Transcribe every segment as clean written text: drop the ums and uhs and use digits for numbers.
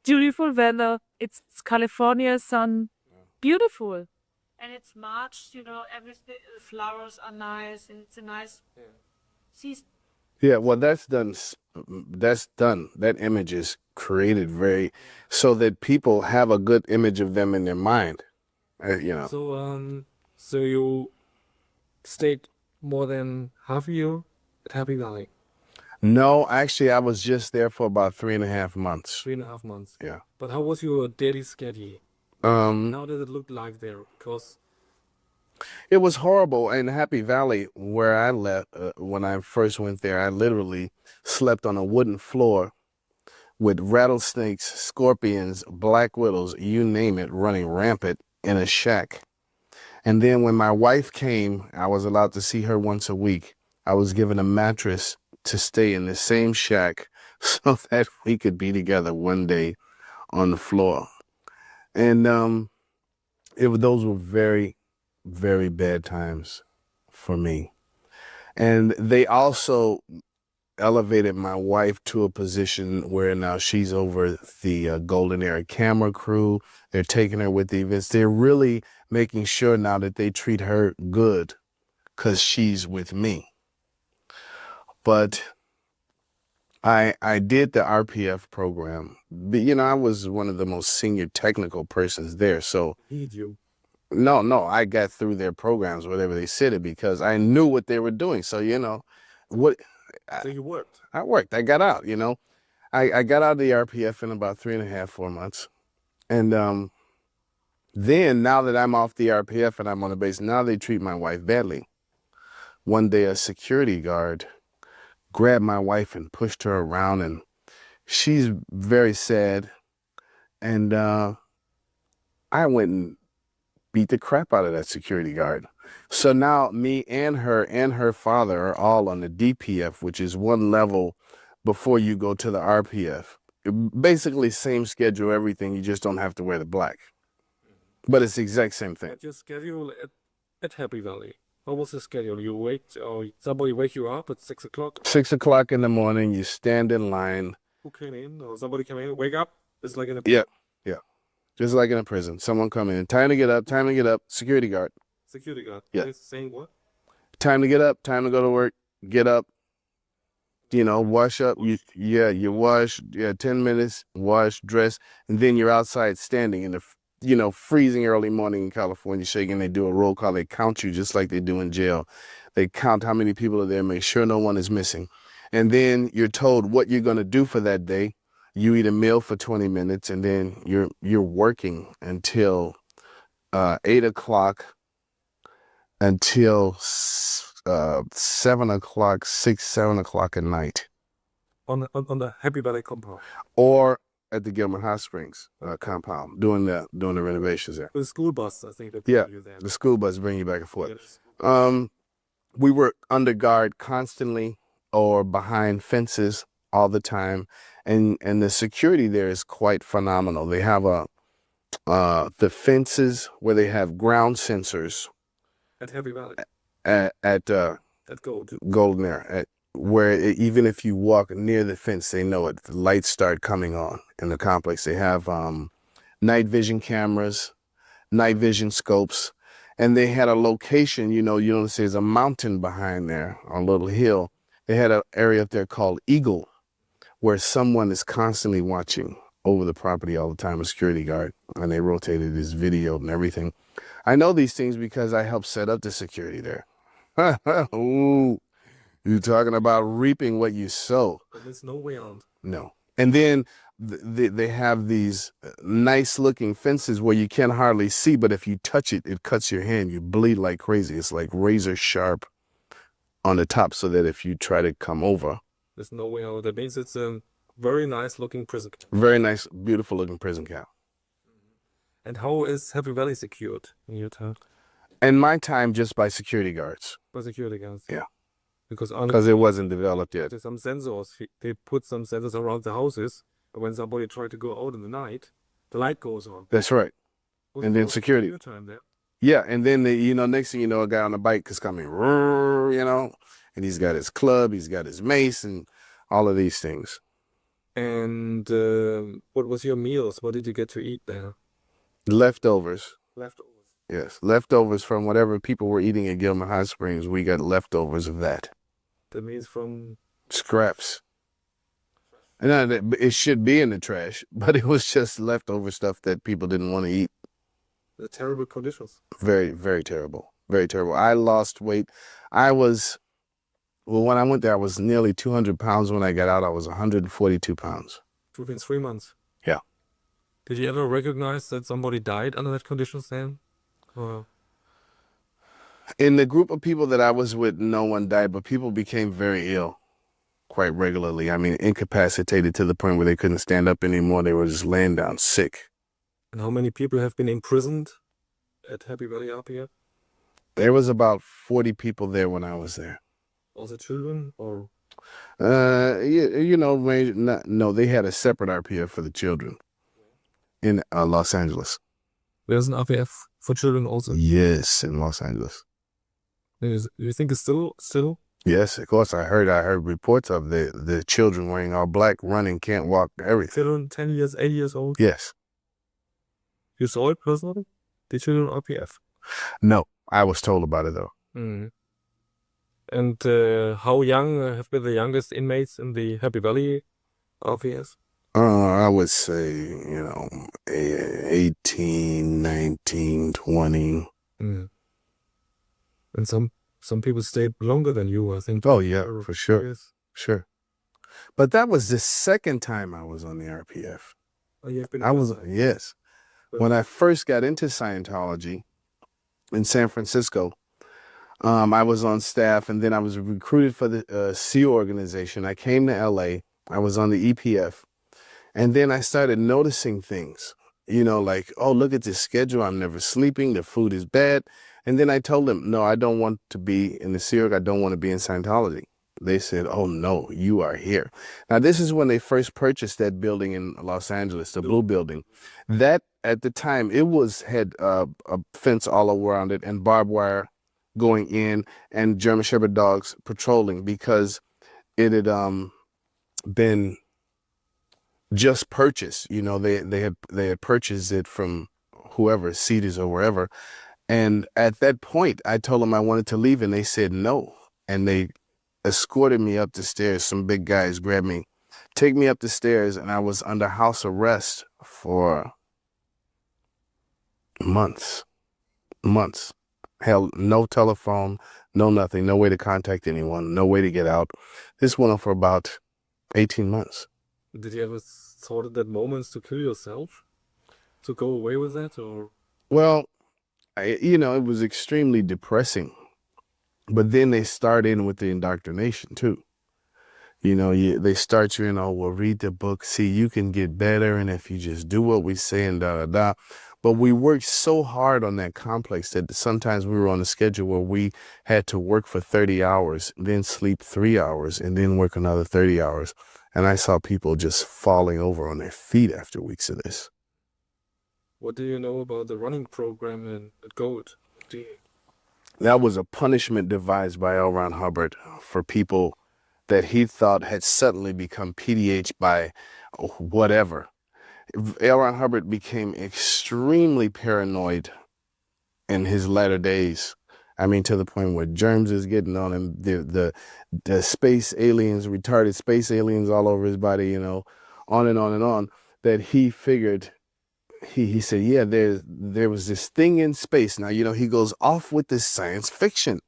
beautiful weather. It's California sun, beautiful. And it's March, everything, the flowers are nice, and it's a nice season. Yeah, well, that's done. That's done. That image is created so that people have a good image of them in their mind. So you stayed more than half a year at Happy Valley? No, actually, I was just there for about 3.5 months. 3.5 months. Yeah. But how was your daily schedule? How did it look like there? Because it was horrible. In Happy Valley, where I left, when I first went there, I literally slept on a wooden floor with rattlesnakes, scorpions, black widows, you name it, running rampant in a shack. And then when my wife came, I was allowed to see her once a week. I was given a mattress to stay in the same shack so that we could be together one day on the floor. And those were very, very bad times for me. And they also elevated my wife to a position where now she's over the Golden Era camera crew. They're taking her with the events. They're really making sure now that they treat her good because she's with me. But I did the RPF program. But, I was one of the most senior technical persons there. So need you. No, I got through their programs, whatever they said it, because I knew what they were doing. So, what. So you worked? I worked. I got out, I got out of the RPF in about 3.5, 4 months. And then now that I'm off the RPF and I'm on the base, now they treat my wife badly. One day a security guard grabbed my wife and pushed her around, and she's very sad. And I went and beat the crap out of that security guard. So now me and her father are all on the DPF, which is one level before you go to the RPF. Basically same schedule, everything. You just don't have to wear the black. But it's the exact same thing. What's your schedule at Happy Valley? What was the schedule? You wait, or somebody wake you up at 6 o'clock? 6 o'clock in the morning, you stand in line. Who came in? Or somebody came in, wake up? It's like in a... Yeah. Just like in a prison. Someone come in. Time to get up. Security guard. Security guard. Yeah. Saying what? Time to get up. Time to go to work. Get up. Wash up. You wash. 10 minutes. Wash, dress. And then you're outside standing in the, freezing early morning in California, shaking. They do a roll call. They count you just like they do in jail. They count how many people are there, make sure no one is missing. And then you're told what you're going to do for that day. You eat a meal for 20 minutes, and then you're working until 8 o'clock until 7 o'clock, 7 o'clock at night. On the Happy Valley compound? Or at the Gilman Hot Springs compound, doing the renovations there. The school bus, I think. The school bus bring you back and forth. Yes. We were under guard constantly or behind fences all the time. And the security there is quite phenomenal. They have the fences where they have ground sensors. At Happy Valley? At Golden Era, where even if you walk near the fence, they know it. The lights start coming on in the complex. They have night vision cameras, night vision scopes, and they had a location, you notice there's a mountain behind there, a little hill. They had an area up there called Eagle, where someone is constantly watching over the property all the time, a security guard, and they rotated his video and everything. I know these things because I helped set up the security there. Ooh, you're talking about reaping what you sow. But there's no way out. No. And then they have these nice looking fences where you can't hardly see, but if you touch it, it cuts your hand. You bleed like crazy. It's like razor sharp on the top, so that if you try to come over, there's no way out. That means it's a very nice looking prison camp. Very nice, beautiful looking prison camp. And how is Happy Valley secured in your town? In my time, just by security guards. By security guards? Yeah. Because it wasn't developed yet. There's some sensors. They put some sensors around the houses. But when somebody tries to go out in the night, the light goes on. That's right. And then security. Your time there? Yeah, and then next thing you know, a guy on a bike is coming, and he's got his club, he's got his mace, and all of these things. And what was your meals? What did you get to eat there? Leftovers. Leftovers. Yes, leftovers from whatever people were eating at Gilman Hot Springs. We got leftovers of that. That means from Scraps. And it should be in the trash, but it was just leftover stuff that people didn't want to eat. the terrible conditions. Very, very terrible. Very terrible. I lost weight. When I went there, I was nearly 200 pounds. When I got out, I was 142 pounds. Within 3 months. Yeah. Did you ever recognize that somebody died under that conditions then? Or In the group of people that I was with, no one died, but people became very ill quite regularly. I mean, incapacitated to the point where they couldn't stand up anymore. They were just laying down sick. and how many people have been imprisoned at Happy Valley RPF? There was about 40 people there when I was there. Also children or No, they had a separate RPF for the children in Los Angeles. there's an RPF for children also? Yes, in Los Angeles. Do you think it's still? Yes, of course. I heard reports of the children wearing all black, running, can't walk, everything. Children 10 years, 8 years old? Yes. You saw it personally? The children RPF? No, I was told about it though. Mm. And how young have been the youngest inmates in the Happy Valley RPS? I would say, 18, 19, 20. Mm. And some people stayed longer than you, I think. Oh yeah, for sure. Years. Sure. But that was the second time I was on the RPF. Oh, you have been Yes. When I first got into Scientology in San Francisco, I was on staff, and then I was recruited for the SEAL organization. I came to LA. I was on the EPF. And then I started noticing things, like, oh, look at this schedule. I'm never sleeping. The food is bad. And then I told them, no, I don't want to be in the SEAL. I don't want to be in Scientology. They said, oh, no, you are here. Now, this is when they first purchased that building in Los Angeles, the Blue Building. That, at the time, it had a fence all around it and barbed wire going in and German Shepherd dogs patrolling, because it had been just purchased. They had purchased it from whoever, Cedars or wherever. And at that point, I told them I wanted to leave, and they said no. And they escorted me up the stairs. Some big guys grabbed me, take me up the stairs, and I was under house arrest for months. Hell, no telephone, no nothing, no way to contact anyone, no way to get out. This went on for about 18 months. Did you ever thought at that moments to kill yourself? To go away with that, or? Well, it was extremely depressing. But then they start in with the indoctrination too. They start you well, read the book, see, you can get better, and if you just do what we say and da-da-da. But we worked so hard on that complex that sometimes we were on a schedule where we had to work for 30 hours, then sleep 3 hours, and then work another 30 hours. And I saw people just falling over on their feet after weeks of this. What do you know about the running program at Gold? That was a punishment devised by L. Ron Hubbard for people that he thought had suddenly become PDH by whatever. L. Ron Hubbard became extremely paranoid in his latter days. I mean, to the point where germs is getting on him, the space aliens, retarded space aliens all over his body, on and on and on, that he figured, he said, yeah, there was this thing in space. Now, he goes off with this science fiction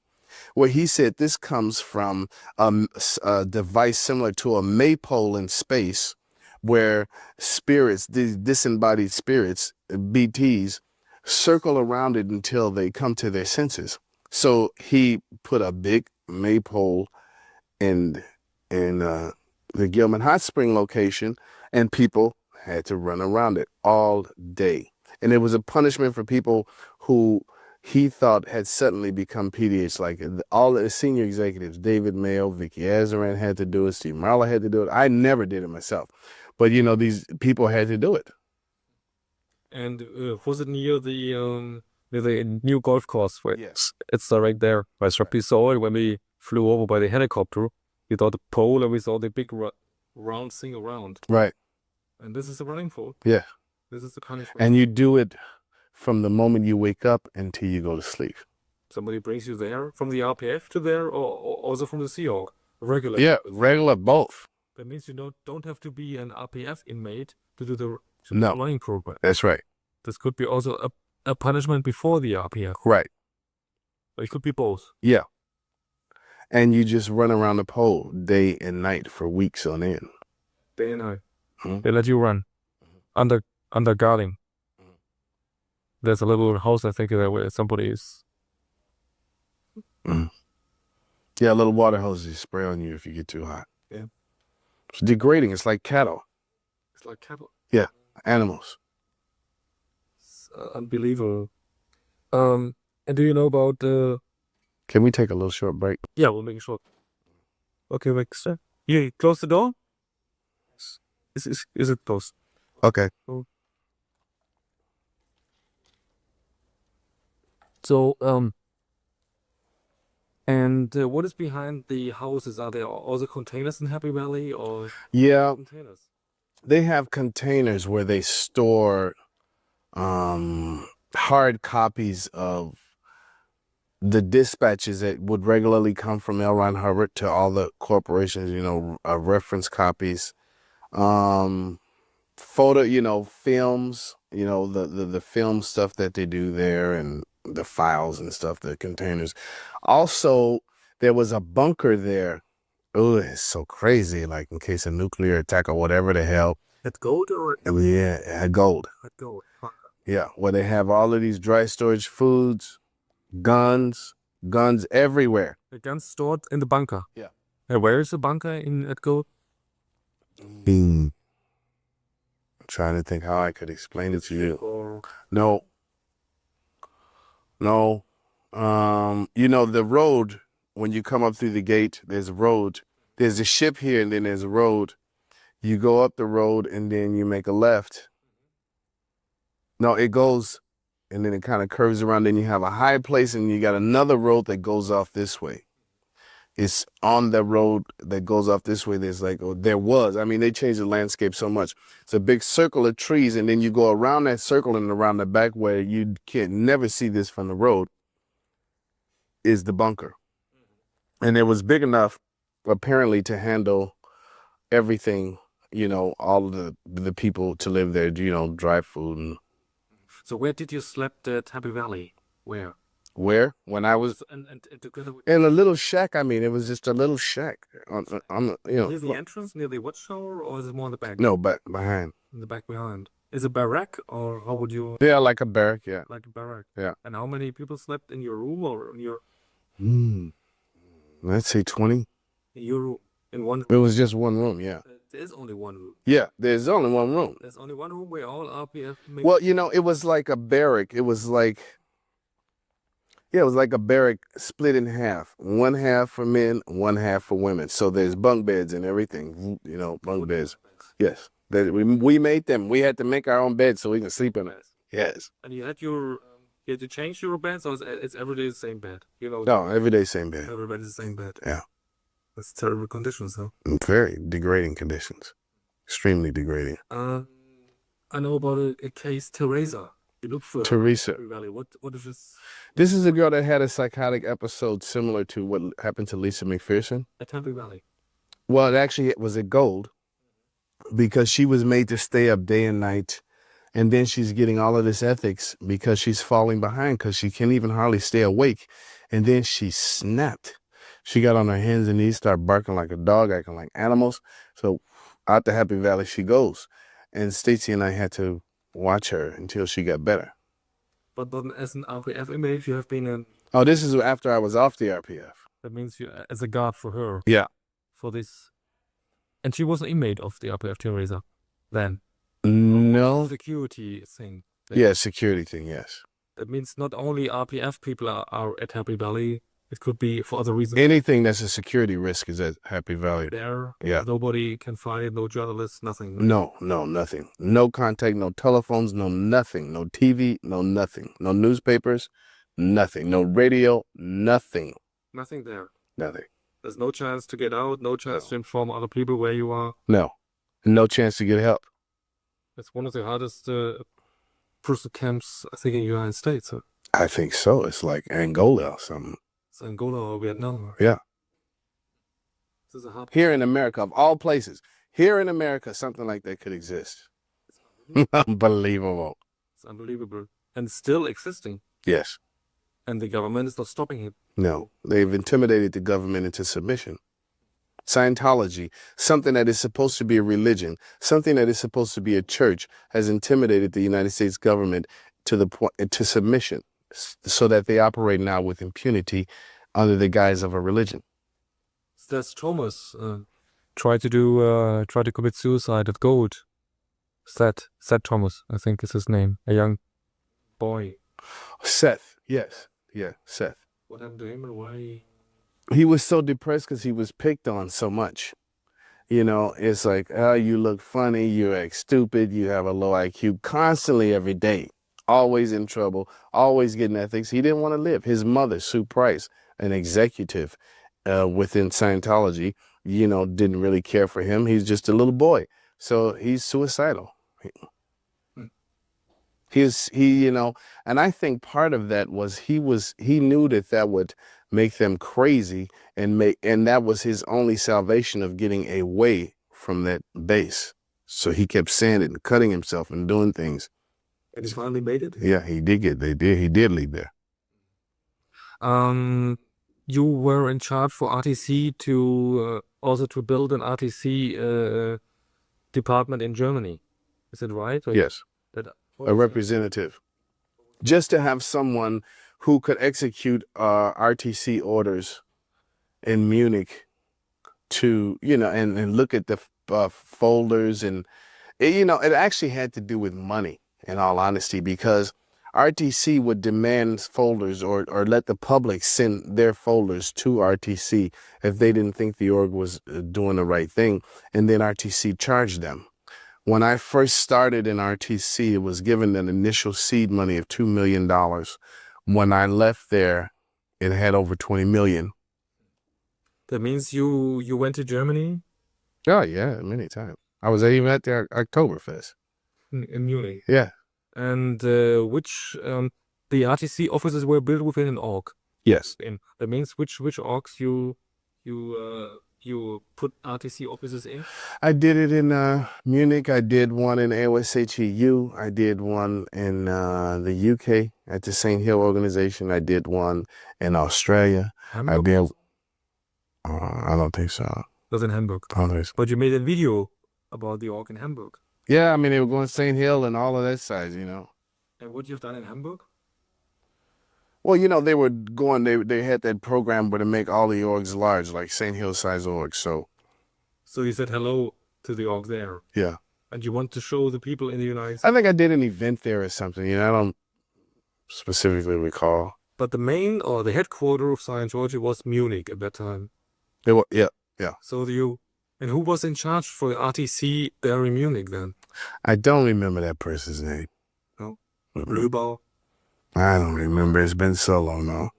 where he said this comes from a device similar to a maypole in space, where spirits, these disembodied spirits, BTs, circle around it until they come to their senses. So he put a big maypole in the Gilman Hot Spring location, and people had to run around it all day. And it was a punishment for people who he thought had suddenly become PDH. Like all the senior executives, David Mayo, Vicky Azaran had to do it, Steve Marla had to do it. I never did it myself. But, these people had to do it. And was it near the new golf course? Where Yes. It's right there. We saw it when we flew over by the helicopter. We saw the pole and we saw the big round thing around. Right. And this is the running for. Yeah. This is the punishment. And you do it from the moment you wake up until you go to sleep. Somebody brings you there from the RPF to there, or also from the Sea Hawk? Regular. Yeah, regular both. That means you don't have to be an RPF inmate to do the No. running program. That's right. This could be also a punishment before the RPF. Right. It could be both. Yeah. And you just run around the pole day and night for weeks on end. Day and night. Hmm. They let you run under guarding. There's a little house, I think, there where somebody is. Mm. Yeah, a little water hose you spray on you if you get too hot. Yeah. It's degrading. It's like cattle. It's like cattle. Yeah, animals. It's unbelievable. And do you know about the... Can we take a little short break? Yeah, we'll make it short. Okay, Baxter. Yeah, close the door. Is it closed? Okay. Oh. So, and what is behind the houses? Are there also containers in Happy Valley or Yeah, containers? they have containers where they store hard copies of the dispatches that would regularly come from L. Ron Hubbard to all the corporations, reference copies, photo, films, the film stuff that they do there, and the files and stuff, the containers. Also, there was a bunker there. Oh, it's so crazy, like in case of nuclear attack or whatever the hell. At gold or Yeah, it had gold. at gold? Yeah, where they have all of these dry storage foods, guns everywhere. The guns stored in the bunker. Yeah. And where is the bunker at gold? I'm trying to think how I could explain it to you. Or No. The road, when you come up through the gate, there's a road. There's a ship here, and then there's a road. You go up the road, and then you make a left. No, it goes, and then it kind of curves around. Then you have a high place, and you got another road that goes off this way. It's on the road that goes off this way. There was. I mean, they changed the landscape so much. It's a big circle of trees, and then you go around that circle and around the back where you can never see this from the road is the bunker. And it was big enough, apparently, to handle everything, all of the people to live there, dry food. And so where did you sleep at Happy Valley? Where? When I was And together with in a little shack, it was just a little shack on near the entrance, near the watchtower, or is it more in the back? No, but behind. In the back behind. Is it barrack, or how would you... Yeah, like a barrack, yeah. Like a barrack. Yeah. And how many people slept in your room or in your... Let's say 20. In your room? In one It was just one room, yeah. There's only one room. Yeah, there's only one room. There's only one room where all RPF... Well, it was like a barrack. It was like... Yeah, it was like a barrack split in half. One half for men, one half for women. So there's bunk beds and everything, bunk beds. Yes. We made them. We had to make our own beds so we can sleep in it. Yes. And you had you had to change your bed, so it's every day the same bed? No, every day same bed. Everybody's the same bed. Yeah. That's terrible conditions, though. Very degrading conditions. Extremely degrading. I know about a case, Teresa. You look for Teresa. Happy Valley. What is this? This is a girl that had a psychotic episode similar to what happened to Lisa McPherson. At Happy Valley. Well, it was at Gold because she was made to stay up day and night. And then she's getting all of this ethics because she's falling behind because she can't even hardly stay awake. And then she snapped. She got on her hands and knees, started barking like a dog, acting like animals. So out to Happy Valley she goes. And Stacey and I had to watch her until she got better. But as an RPF inmate, you have been in... Oh, this is after I was off the RPF. That means you as a guard for her. Yeah. For this... And she was an inmate of the RPF, Teresa, then? No. Security thing. Yeah, security thing, yes. That means not only RPF people are at Happy Valley, it could be for other reasons. Anything that's a security risk is at Happy Valley. There, yeah. Nobody can find it, no journalists, nothing. No, nothing. No contact, no telephones, no nothing. No TV, no nothing. No newspapers, nothing. No radio, nothing. Nothing there. Nothing. There's no chance to get out, no chance to inform other people where you are. No. No chance to get help. It's one of the hardest prison camps, I think, in the United States. Huh? I think so. It's like Angola or something. It's Angola or Vietnam. Yeah. This is a hard Here in America, of all places, here in America, something like that could exist. Unbelievable. It's unbelievable. And still existing. Yes. And the government is not stopping it. No. They've intimidated the government into submission. Scientology, something that is supposed to be a religion, something that is supposed to be a church, has intimidated the United States government to the point to submission, so that they operate now with impunity under the guise of a religion. There's Thomas try to commit suicide at Gold. Seth Thomas, I think is his name, a young boy. Seth, yes, yeah, Seth. What happened to him and why? He was so depressed because he was picked on so much. You know, it's like, oh, you look funny, you act stupid, you have a low IQ, constantly every day, always in trouble, always getting ethics. He didn't want to live. His mother, Sue Price, an executive within Scientology, you know, didn't really care for him. He's just a little boy. So he's suicidal. You know, and I think part of that was he knew that would make them crazy, and that was his only salvation of getting away from that base. So he kept saying it and cutting himself and doing things. And he finally made it? Yeah, he did leave there. You were in charge for RTC to also to build an RTC department in Germany. Is it right? Or Yes. A representative. Just to have someone who could execute RTC orders in Munich to, you know, and look at the folders. And, you know, it actually had to do with money, in all honesty, because RTC would demand folders or let the public send their folders to RTC if they didn't think the org was doing the right thing. And then RTC charged them. When I first started in RTC, it was given an initial seed money of $2 million. When I left there, it had over 20 million. That means you went to Germany? Oh, yeah, many times. I was even at the Oktoberfest. In Munich? Yeah. And the RTC offices were built within an org? Yes. That means which orgs you put RTC offices in? I did it in Munich. I did one in AOSHEU. I did one in the UK at the St. Hill organization. I did one in Australia. Hamburg? I don't think so. It was in Hamburg. But you made a video about the org in Hamburg. Yeah, I mean, they were going to St. Hill and all of that size, you know. And what you've done in Hamburg? Well, you know, they were going, they had that program where to make all the orgs large, like St. Hill size orgs. So you said hello to the org there. Yeah. And you want to show the people in the United States? I think I did an event there or something, you know, I don't specifically recall. But the main or the headquarters of Scientology was Munich at that time. Yeah. So and who was in charge for RTC there in Munich then? I don't remember that person's name. No? Löbau? I don't remember. It's been so long now.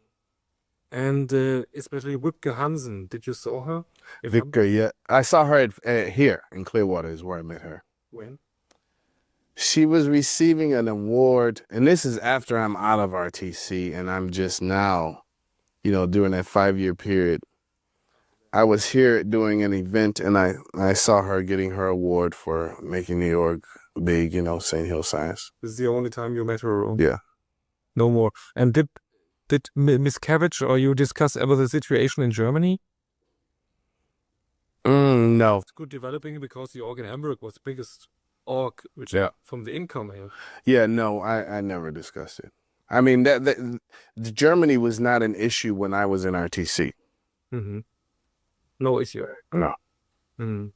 And especially Wipke Hansen. Did you saw her? Victor, yeah. I saw her here in Clearwater is where I met her. When? She was receiving an award, and this is after I'm out of RTC, and I'm just now, you know, during that 5-year period. I was here doing an event, and I saw her getting her award for making New York big, you know, St. Hill size. This is the only time you met her? Yeah. No more. And did Miss Cavage or you discuss ever the situation in Germany? No. It's good developing because the org in Hamburg was the biggest org, which from the income here. Yeah, no, I never discussed it. I mean, that Germany was not an issue when I was in RTC. Mm-hmm. No issue. No. Mm-hmm.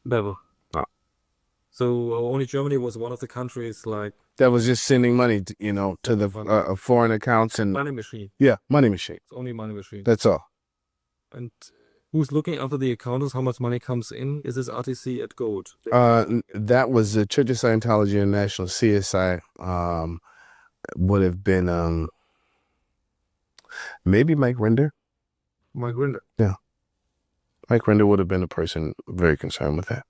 Never. No. So only Germany was one of the countries like that was just sending money, to, you know, to the foreign accounts and money machine. Yeah, money machine. It's only money machine. That's all. And who's looking after the accountants? How much money comes in? Is this RTC at Gold? That was the Church of Scientology International, CSI. Would have been maybe Mike Rinder. Mike Rinder. Yeah. Mike Render would have been a person very concerned with that.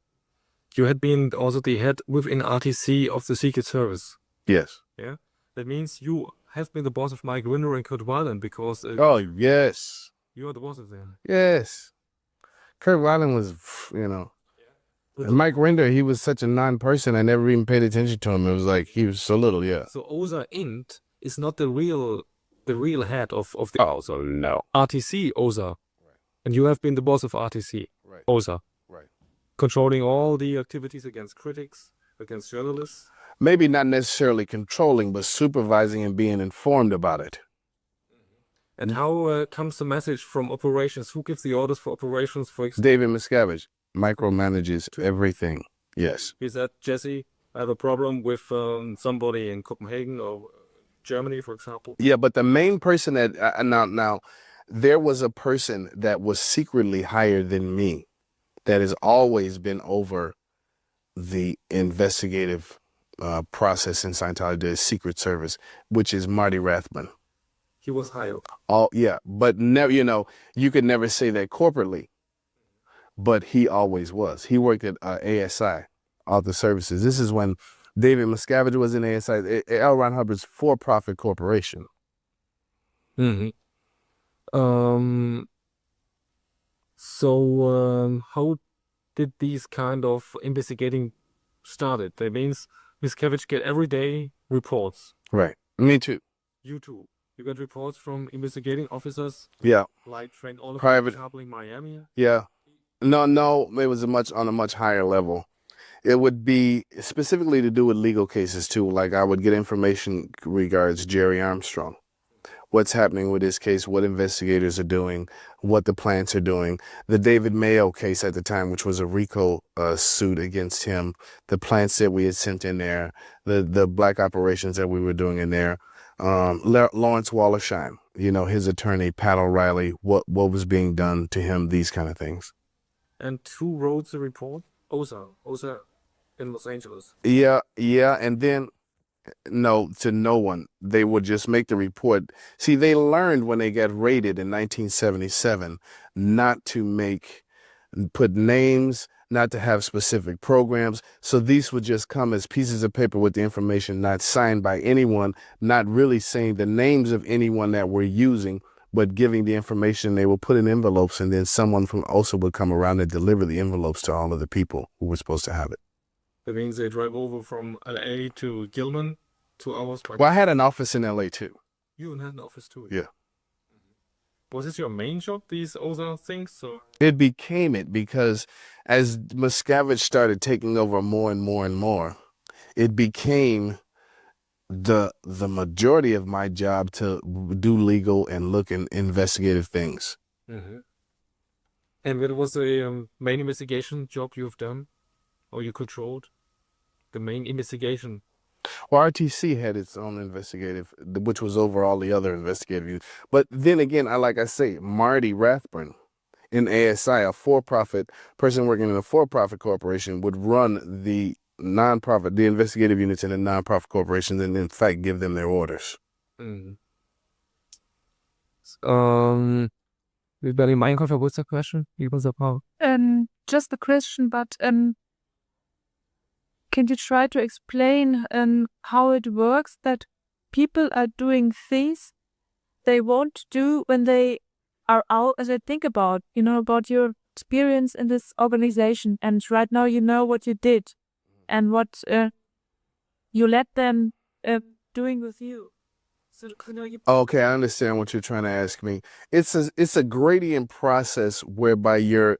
You had been also the head within RTC of the Secret Service. Yes. Yeah, that means you have been the boss of Mike Rinder and Kurt Weiland because Oh, yes. you are the boss of them. Yes. Kurt Weiland was, and Mike Render, he was such a non-person. I never even paid attention to him. It was like he was so little, yeah. So Osa Int is not the real head of the Oh, no. RTC Osa. And you have been the boss of RTC Right. Osa. Right. Controlling all the activities against critics, against journalists. Maybe not necessarily controlling, but supervising and being informed about it. And how comes the message from operations? Who gives the orders for operations? For David Miscavige micromanages everything. Yes. He said, Jesse, I have a problem with somebody in Copenhagen or Germany, for example. Yeah, but the main person that now there was a person that was secretly higher than me that has always been over the investigative process in Scientology, the Secret Service, which is Marty Rathbun. He was higher. Yeah, but never, you could never say that corporately, but he always was. He worked at ASI, Author Services. This is when David Miscavige was in ASI, L. Ron Hubbard's for-profit corporation. Mm-hmm. So how did these kind of investigating started? That means Miscavige get every day reports. Right. Me too. You too. You get reports from investigating officers. Yeah. Like trained all of Private. them in Miami. Yeah. No, it was on a much higher level. It would be specifically to do with legal cases too. Like I would get information regards Jerry Armstrong. What's happening with this case, what investigators are doing, what the plants are doing. The David Mayo case at the time, which was a RICO suit against him, the plants that we had sent in there, the black operations that we were doing in there. Lawrence Wallersheim, his attorney, Pat O'Reilly, what was being done to him, these kind of things. And who wrote the report? Osa in Los Angeles. Yeah, and then to no one. They would just make the report. See, they learned when they got raided in 1977 not to put names, not to have specific programs. So these would just come as pieces of paper with the information not signed by anyone, not really saying the names of anyone that we're using, but giving the information. They will put in envelopes, and then someone from OSA would come around and deliver the envelopes to all of the people who were supposed to have it. That means they drive over from LA to Gilman, 2 hours. Well, I had an office in LA too. You had an office too? Yeah. Was this your main job, these OSA things? So it became it because as Miscavige started taking over more and more and more, it became the majority of my job to do legal and look in investigative things. Mm-hmm. And what was the main investigation job you've done or you controlled? The main investigation? Well, RTC had its own investigative, which was over all the other investigative units. But then again, like I say, Marty Rathbun in ASI, a for-profit person working in a for-profit corporation, would run the non-profit, the investigative units in a non-profit corporation, and in fact give them their orders. Mm. Very Minecraft, what's the question? It was about just a question, but can you try to explain how it works that people are doing things they won't do when they are out, as I think about, about your experience in this organization, and right now you know what you did and what you let them doing with you. So, Okay, I understand what you're trying to ask me. It's a gradient process whereby you're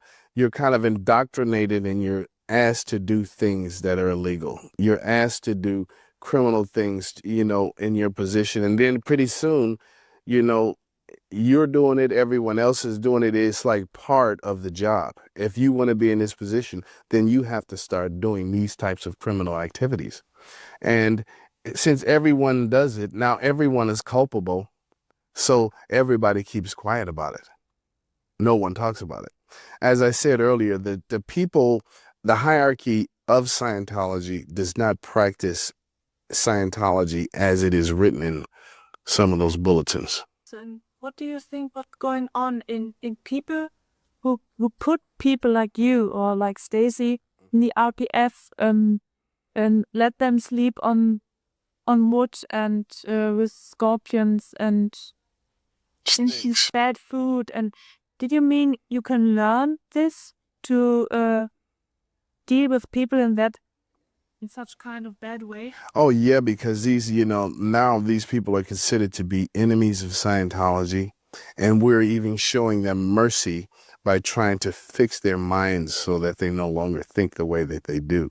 kind of indoctrinated and you're asked to do things that are illegal. You're asked to do criminal things, in your position. And then pretty soon, you're doing it, everyone else is doing it. It's like part of the job. If you want to be in this position, then you have to start doing these types of criminal activities. And since everyone does it, now everyone is culpable. So everybody keeps quiet about it. No one talks about it. As I said earlier, the people, the hierarchy of Scientology does not practice Scientology as it is written in some of those bulletins. So what do you think what's going on in people who put people like you or like Stacy in the RPF and let them sleep on wood and with scorpions and bad food. And did you mean you can learn this to deal with people in such kind of bad way? Oh yeah, because these, now these people are considered to be enemies of Scientology, and we're even showing them mercy by trying to fix their minds so that they no longer think the way that they do.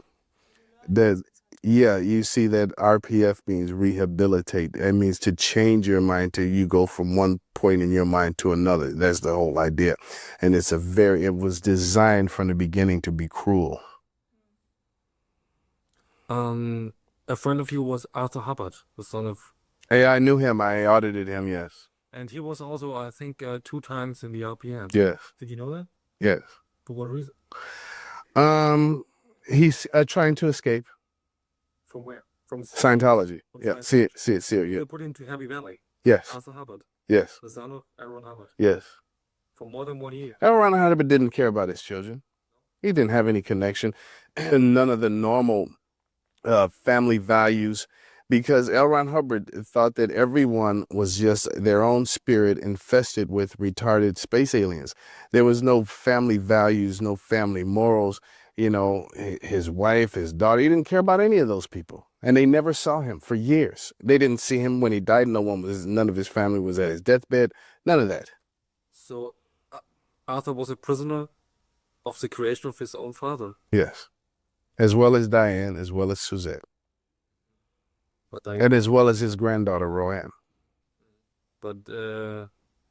Yeah, you see that RPF means rehabilitate. That means to change your mind till you go from one point in your mind to another. That's the whole idea. And it was designed from the beginning to be cruel. A friend of you was Arthur Hubbard, the son of... Hey, I knew him. I audited him, yes. And he was also, I think, 2 times in the RPF. Yes. Did you know that? Yes. For what reason? He's trying to escape. From where? From Scientology. From Yeah, Scientology. see it, yeah. They put him to Happy Valley. Yes, Arthur Hubbard, yes, the son of Aaron Hubbard, yes. for more than 1 year. L. Ron Hubbard didn't care about his children. He didn't have any connection, none of the normal family values, because L. Ron Hubbard thought that everyone was just their own spirit infested with retarded space aliens. There was no family values, no family morals. His wife, his daughter, he didn't care about any of those people. And they never saw him for years. They didn't see him when he died. None of his family was at his deathbed. None of that. So Arthur was a prisoner of the creation of his own father. Yes. As well as Diane, as well as Suzette. But Diane, and as well as his granddaughter, Roanne. But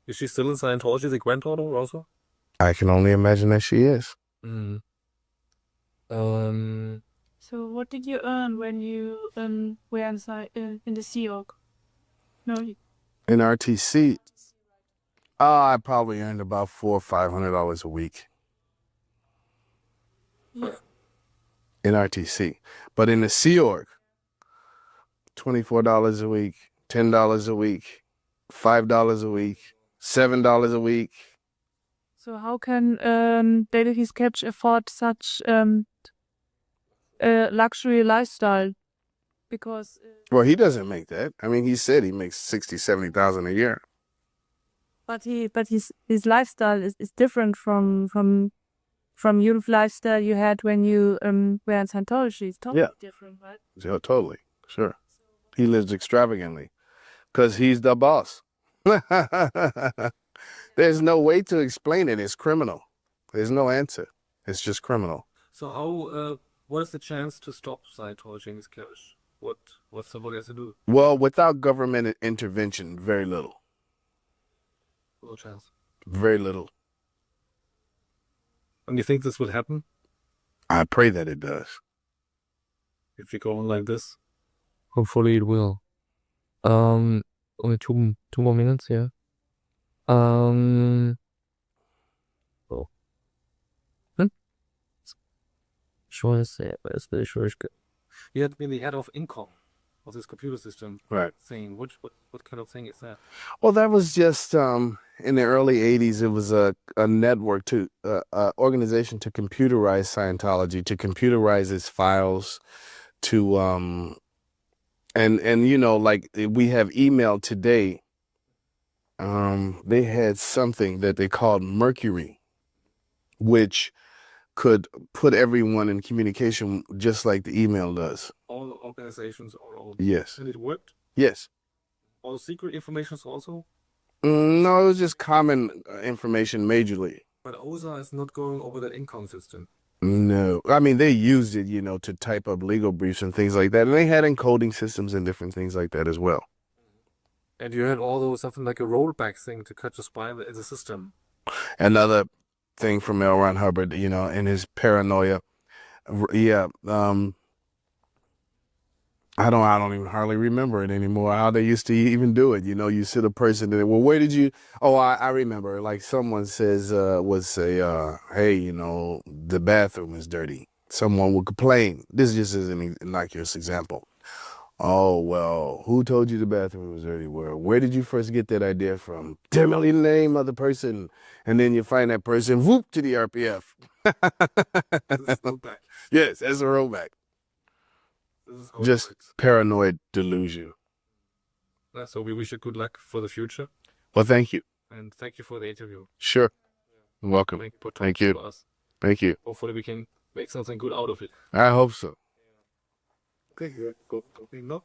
is she still in Scientology, the granddaughter also? I can only imagine that she is. Mm. So what did you earn when you were in the Sea Org? No. In RTC, I probably earned about $400 or $500 a week. Yeah. In RTC. But in the Sea Org, $24 a week, $10 a week, $5 a week, $7 a week. So how can David Sketch afford such luxury lifestyle? Because Well, he doesn't make that. I mean, he said he makes $60,000-$70,000 a year. but his lifestyle is different from your lifestyle you had when you were in Scientology. It's totally different, right? Yeah, totally. Sure. He lives extravagantly because he's the boss. There's no way to explain it. It's criminal. There's no answer. It's just criminal. So how, what is the chance to stop Scientology in this case? What somebody has to do? Well, without government intervention, very little. No chance. Very little. And you think this will happen? I pray that it does. If you go on like this? Hopefully it will. Only two more minutes, yeah. Oh. Sure, You had been the head of Incom, of this computer system thing. What kind of thing is that? Well, that was just in the early 80s. It was a network to organization to computerize Scientology, to computerize its files, to and like we have email today. They had something that they called Mercury, which could put everyone in communication just like the email does. All organizations, all. Yes. And it worked? Yes. All secret information also? No, it was just common information majorly. But OSA is not going over that income system. No. I mean, they used it, to type up legal briefs and things like that. And they had encoding systems and different things like that as well. And you had all those, something like a rollback thing to catch a spy in the system. Another thing from L. Ron Hubbard, in his paranoia. Yeah. I don't even hardly remember it anymore, how they used to even do it. You sit a person there, well, where did you, I remember, like someone says, would say, hey, the bathroom is dirty. Someone would complain. This just isn't an innocuous example. Oh, well, who told you the bathroom was dirty? Where did you first get that idea from? Tell me the name of the person. And then you find that person, whoop, to the RPF. Yes, that's a rollback. Just paranoid delusion. So we wish you good luck for the future. Well, thank you. And thank you for the interview. Sure. You're welcome. Thank you. Thank you. Hopefully we can make something good out of it. I hope so. Okay, go. No?